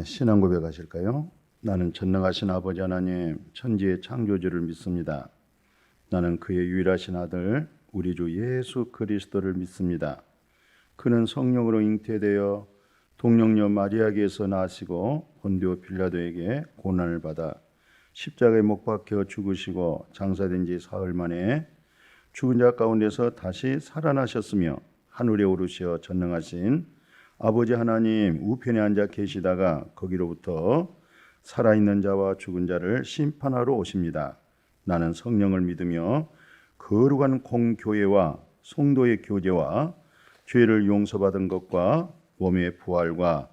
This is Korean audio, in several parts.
신앙 고백하실까요? 나는 전능하신 아버지 하나님 천지의 창조주를 믿습니다. 나는 그의 유일하신 아들 우리 주 예수 그리스도를 믿습니다. 그는 성령으로 잉태되어 동정녀 마리아에게서 나시고 본디오 빌라도에게 고난을 받아 십자가에 못 박혀 죽으시고 장사된 지 사흘 만에 죽은 자 가운데서 다시 살아나셨으며 하늘에 오르시어 전능하신 아버지 하나님 우편에 앉아 계시다가 거기로부터 살아있는 자와 죽은 자를 심판하러 오십니다. 나는 성령을 믿으며 거룩한 공교회와 성도의 교제와 죄를 용서받은 것과 몸의 부활과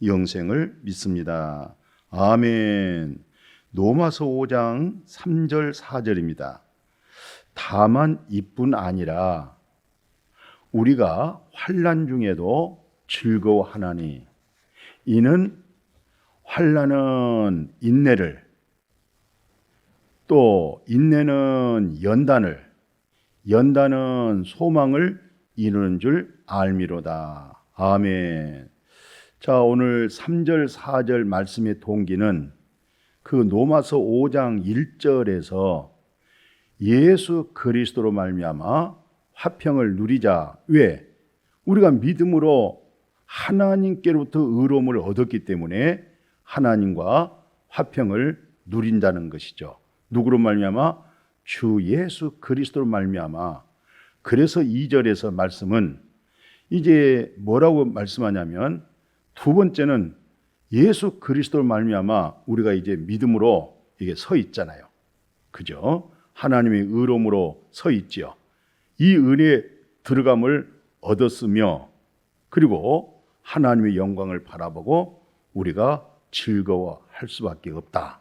영생을 믿습니다. 아멘. 로마서 5장 3절 4절입니다. 다만 이뿐 아니라 우리가 환난 중에도 즐거워하나니 이는 환난은 인내를, 또 인내는 연단을, 연단은 소망을 이루는 줄 알미로다. 아멘. 자, 오늘 3절 4절 말씀의 동기는 그 로마서 5장 1절에서 예수 그리스도로 말미암아 화평을 누리자. 왜? 우리가 믿음으로 하나님께로부터 의로움을 얻었기 때문에 하나님과 화평을 누린다는 것이죠. 누구로 말미암아? 주 예수 그리스도로 말미암아. 그래서 2절에서 말씀은 이제 뭐라고 말씀하냐면, 두 번째는 예수 그리스도로 말미암아 우리가 이제 믿음으로 이게 서 있잖아요. 그죠? 하나님의 의로움으로 서 있지요. 이 은혜에 들어감을 얻었으며, 그리고 하나님의 영광을 바라보고 우리가 즐거워할 수밖에 없다.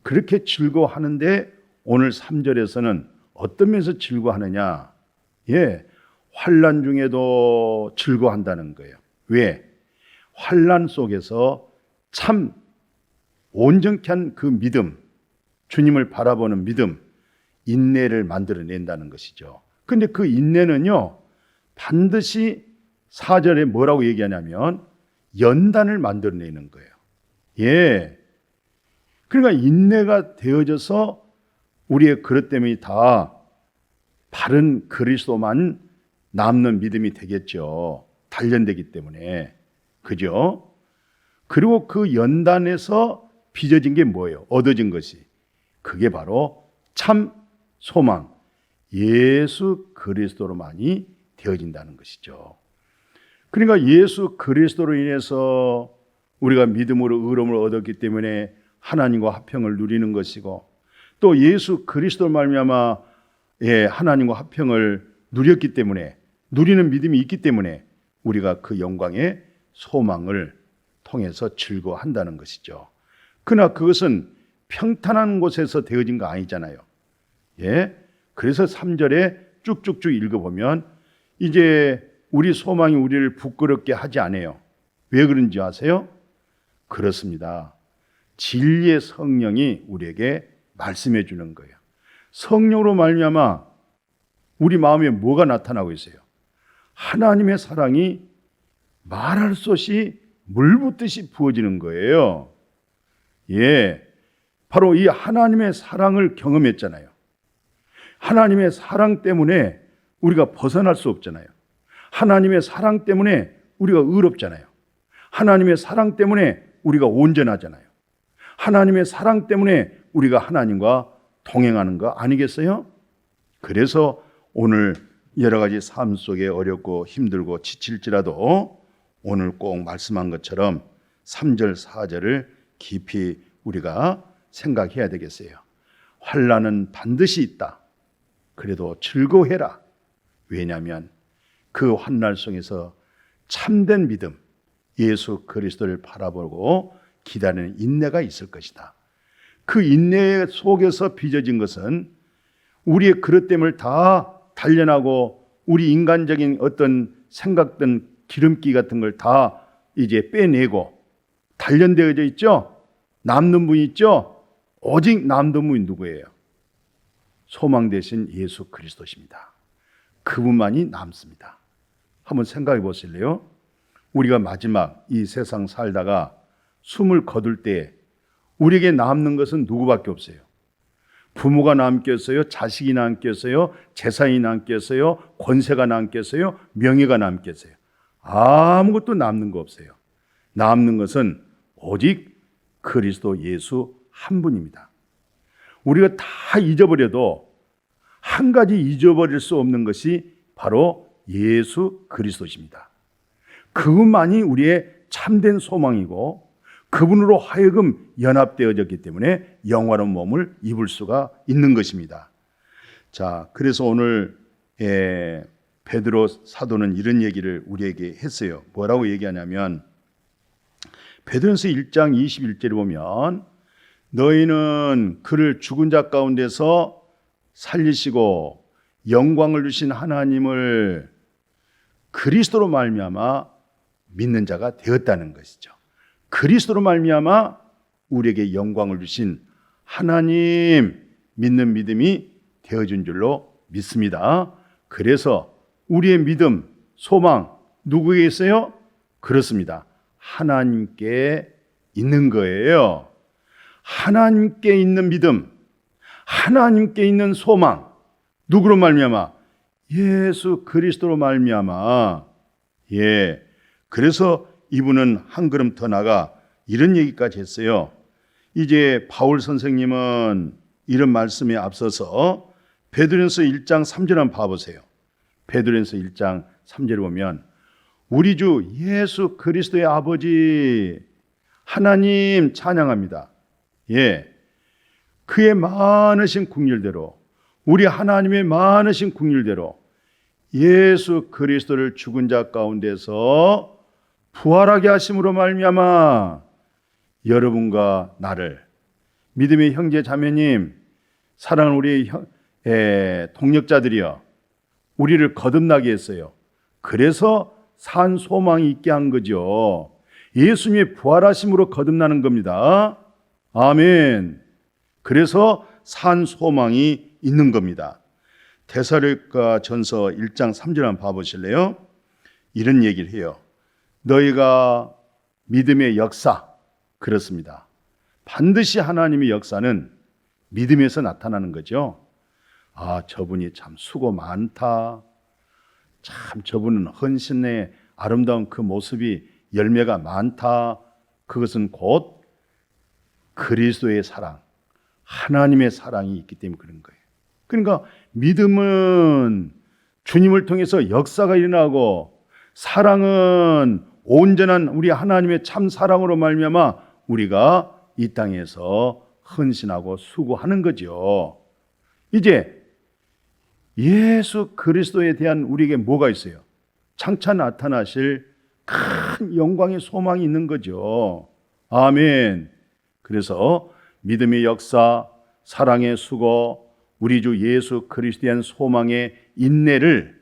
그렇게 즐거워하는데 오늘 3절에서는 어떤 면에서 즐거워하느냐? 환난 중에도 즐거워한다는 거예요. 왜? 환난 속에서 참 온전케 한 그 믿음, 주님을 바라보는 믿음, 인내를 만들어낸다는 것이죠. 근데 그 인내는요, 반드시 4절에 뭐라고 얘기하냐면 연단을 만들어내는 거예요. 그러니까 인내가 되어져서 우리의 그릇 때문에 다 바른 그리스도만 남는 믿음이 되겠죠. 단련되기 때문에. 그죠? 그리고 그 연단에서 빚어진 게 뭐예요? 얻어진 것이. 그게 바로 참 소망, 예수 그리스도로만이 되어진다는 것이죠. 그러니까 예수 그리스도로 인해서 우리가 믿음으로 의로움을 얻었기 때문에 하나님과 화평을 누리는 것이고, 또 예수 그리스도로 말미암아 하나님과 화평을 누렸기 때문에, 누리는 믿음이 있기 때문에 우리가 그 영광의 소망을 통해서 즐거워한다는 것이죠. 그러나 그것은 평탄한 곳에서 되어진 거 아니잖아요. 그래서 3절에 쭉쭉쭉 읽어보면 이제 우리 소망이 우리를 부끄럽게 하지 않아요. 왜 그런지 아세요? 그렇습니다. 진리의 성령이 우리에게 말씀해 주는 거예요. 성령으로 말미암아 우리 마음에 뭐가 나타나고 있어요? 하나님의 사랑이 말할 수 없이 물 붓듯이 부어지는 거예요. 바로 이 하나님의 사랑을 경험했잖아요. 하나님의 사랑 때문에 우리가 벗어날 수 없잖아요. 하나님의 사랑 때문에 우리가 의롭잖아요. 하나님의 사랑 때문에 우리가 온전하잖아요. 하나님의 사랑 때문에 우리가 하나님과 동행하는 거 아니겠어요? 그래서 오늘 여러 가지 삶 속에 어렵고 힘들고 지칠지라도 오늘 꼭 말씀한 것처럼 3절 4절을 깊이 우리가 생각해야 되겠어요. 환난은 반드시 있다. 그래도 즐거워해라. 왜냐하면 그 환난 속에서 참된 믿음, 예수 그리스도를 바라보고 기다리는 인내가 있을 것이다. 그 인내 속에서 빚어진 것은 우리의 그릇됨을 다 단련하고 우리 인간적인 어떤 생각든 기름기 같은 걸 다 이제 빼내고 단련되어져 있죠. 남는 분이 있죠. 오직 남는 분이 누구예요? 소망 되신 예수 그리스도십니다. 그분만이 남습니다. 한번 생각해 보실래요? 우리가 마지막 이 세상 살다가 숨을 거둘 때 우리에게 남는 것은 누구밖에 없어요. 부모가 남겠어요? 자식이 남겠어요? 재산이 남겠어요? 권세가 남겠어요? 명예가 남겠어요? 아무것도 남는 거 없어요. 남는 것은 오직 그리스도 예수 한 분입니다. 우리가 다 잊어버려도 한 가지 잊어버릴 수 없는 것이 바로 예수 그리스도십니다. 그분만이 우리의 참된 소망이고 그분으로 하여금 연합되어졌기 때문에 영원한 몸을 입을 수가 있는 것입니다. 자, 그래서 오늘 베드로 사도는 이런 얘기를 우리에게 했어요. 뭐라고 얘기하냐면 베드로전서 1장 21절에 보면 너희는 그를 죽은 자 가운데서 살리시고 영광을 주신 하나님을 그리스도로 말미암아 믿는 자가 되었다는 것이죠. 그리스도로 말미암아 우리에게 영광을 주신 하나님 믿는 믿음이 되어준 줄로 믿습니다. 그래서 우리의 믿음, 소망 누구에게 있어요? 그렇습니다. 하나님께 있는 거예요. 하나님께 있는 믿음, 하나님께 있는 소망 누구로 말미암아? 예수 그리스도로 말미암아. 그래서 이분은 한 걸음 더 나가 이런 얘기까지 했어요. 이제 바울 선생님은 이런 말씀에 앞서서 베드로전서 1장 3절 한번 봐보세요. 베드로전서 1장 3절을 보면 우리 주 예수 그리스도의 아버지 하나님 찬양합니다. 그의 많으신 긍휼대로 우리 하나님의 많으신 긍휼대로 예수 그리스도를 죽은 자 가운데서 부활하게 하심으로 말미암아 여러분과 나를 믿음의 형제 자매님 사랑하는 우리 동역자들이여 우리를 거듭나게 했어요. 그래서 산 소망이 있게 한 거죠. 예수님의 부활하심으로 거듭나는 겁니다. 아멘. 그래서 산 소망이 있는 겁니다. 데살로니가 전서 1장 3절 한번 봐보실래요? 이런 얘기를 해요. 너희가 믿음의 역사, 그렇습니다. 반드시 하나님의 역사는 믿음에서 나타나는 거죠. 아, 저분이 참 수고 많다. 참 저분은 헌신의 아름다운 그 모습이 열매가 많다. 그것은 곧 그리스도의 사랑, 하나님의 사랑이 있기 때문에 그런 거예요. 그러니까 믿음은 주님을 통해서 역사가 일어나고 사랑은 온전한 우리 하나님의 참 사랑으로 말미암아 우리가 이 땅에서 헌신하고 수고하는 거죠. 이제 예수 그리스도에 대한 우리에게 뭐가 있어요? 장차 나타나실 큰 영광의 소망이 있는 거죠. 아멘. 그래서 믿음의 역사, 사랑의 수고, 우리 주 예수 그리스도에 대한 소망의 인내를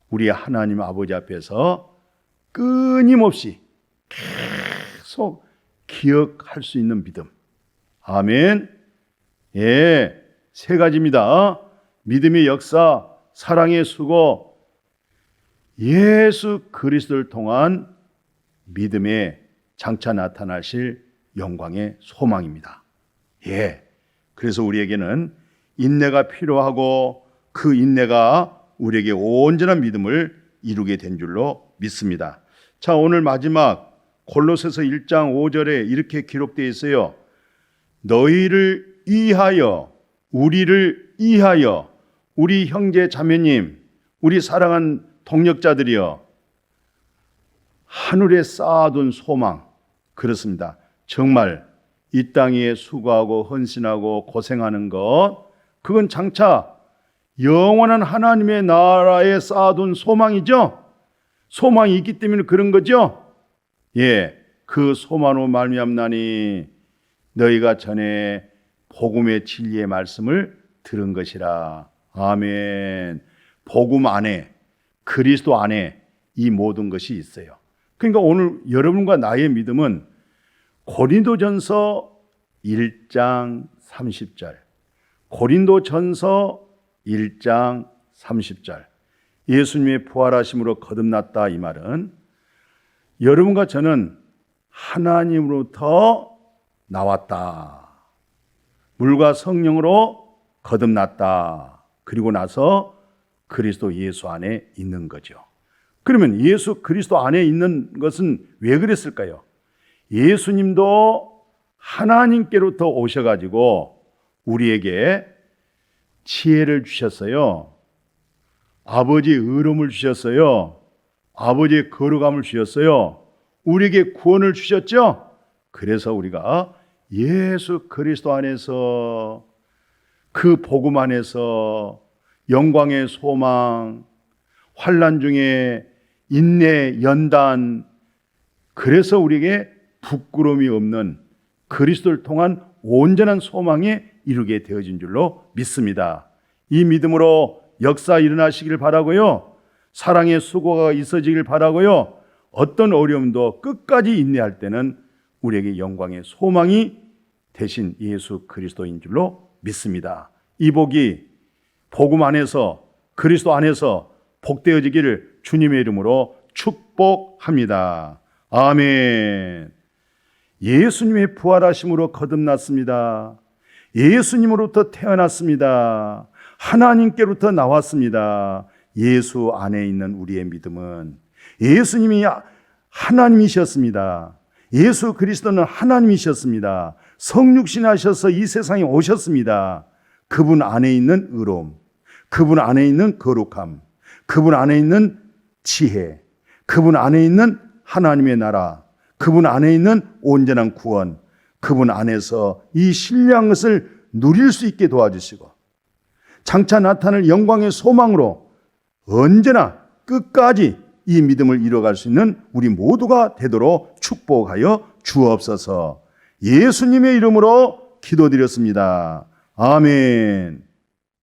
우리 하나님 아버지 앞에서 끊임없이 계속 기억할 수 있는 믿음. 아멘. 세 가지입니다. 믿음의 역사, 사랑의 수고, 예수 그리스도를 통한 믿음의 장차 나타나실 영광의 소망입니다. 그래서 우리에게는 인내가 필요하고 그 인내가 우리에게 온전한 믿음을 이루게 된 줄로 믿습니다. 자, 오늘 마지막 골로새서 1장 5절에 이렇게 기록되어 있어요. 너희를 위하여, 우리를 위하여, 우리 형제 자매님, 우리 사랑한 동역자들이여, 하늘에 쌓아둔 소망, 그렇습니다. 정말 이 땅에 수고하고 헌신하고 고생하는 것, 그건 장차 영원한 하나님의 나라에 쌓아둔 소망이죠. 소망이 있기 때문에 그런 거죠. 그 소망으로 말미암나니 너희가 전에 복음의 진리의 말씀을 들은 것이라. 아멘. 복음 안에, 그리스도 안에 이 모든 것이 있어요. 그러니까 오늘 여러분과 나의 믿음은 고린도전서 1장 30절, 고린도전서 1장 30절, 예수님의 부활하심으로 거듭났다, 이 말은 여러분과 저는 하나님으로부터 나왔다. 물과 성령으로 거듭났다. 그리고 나서 그리스도 예수 안에 있는 거죠. 그러면 예수 그리스도 안에 있는 것은 왜 그랬을까요? 예수님도 하나님께로부터 오셔가지고 우리에게 지혜를 주셨어요. 아버지의 의로움을 주셨어요. 아버지의 거룩함을 주셨어요. 우리에게 구원을 주셨죠? 그래서 우리가 예수 그리스도 안에서, 그 복음 안에서 영광의 소망, 환난 중에 인내, 연단, 그래서 우리에게 부끄러움이 없는 그리스도를 통한 온전한 소망에 이르게 되어진 줄로 믿습니다. 이 믿음으로 역사 일어나시길 바라고요. 사랑의 수고가 있어지길 바라고요. 어떤 어려움도 끝까지 인내할 때는 우리에게 영광의 소망이 되신 예수 그리스도인 줄로 믿습니다. 이 복이 복음 안에서, 그리스도 안에서 복되어지기를 주님의 이름으로 축복합니다. 아멘. 예수님의 부활하심으로 거듭났습니다. 예수님으로부터 태어났습니다. 하나님께로부터 나왔습니다. 예수 안에 있는 우리의 믿음은 예수님이 하나님이셨습니다. 예수 그리스도는 하나님이셨습니다. 성육신 하셔서 이 세상에 오셨습니다. 그분 안에 있는 의로움, 그분 안에 있는 거룩함, 그분 안에 있는 지혜, 그분 안에 있는 하나님의 나라, 그분 안에 있는 온전한 구원, 그분 안에서 이 신령한 것을 누릴 수 있게 도와주시고 장차 나타날 영광의 소망으로 언제나 끝까지 이 믿음을 이뤄갈 수 있는 우리 모두가 되도록 축복하여 주옵소서. 예수님의 이름으로 기도드렸습니다. 아멘.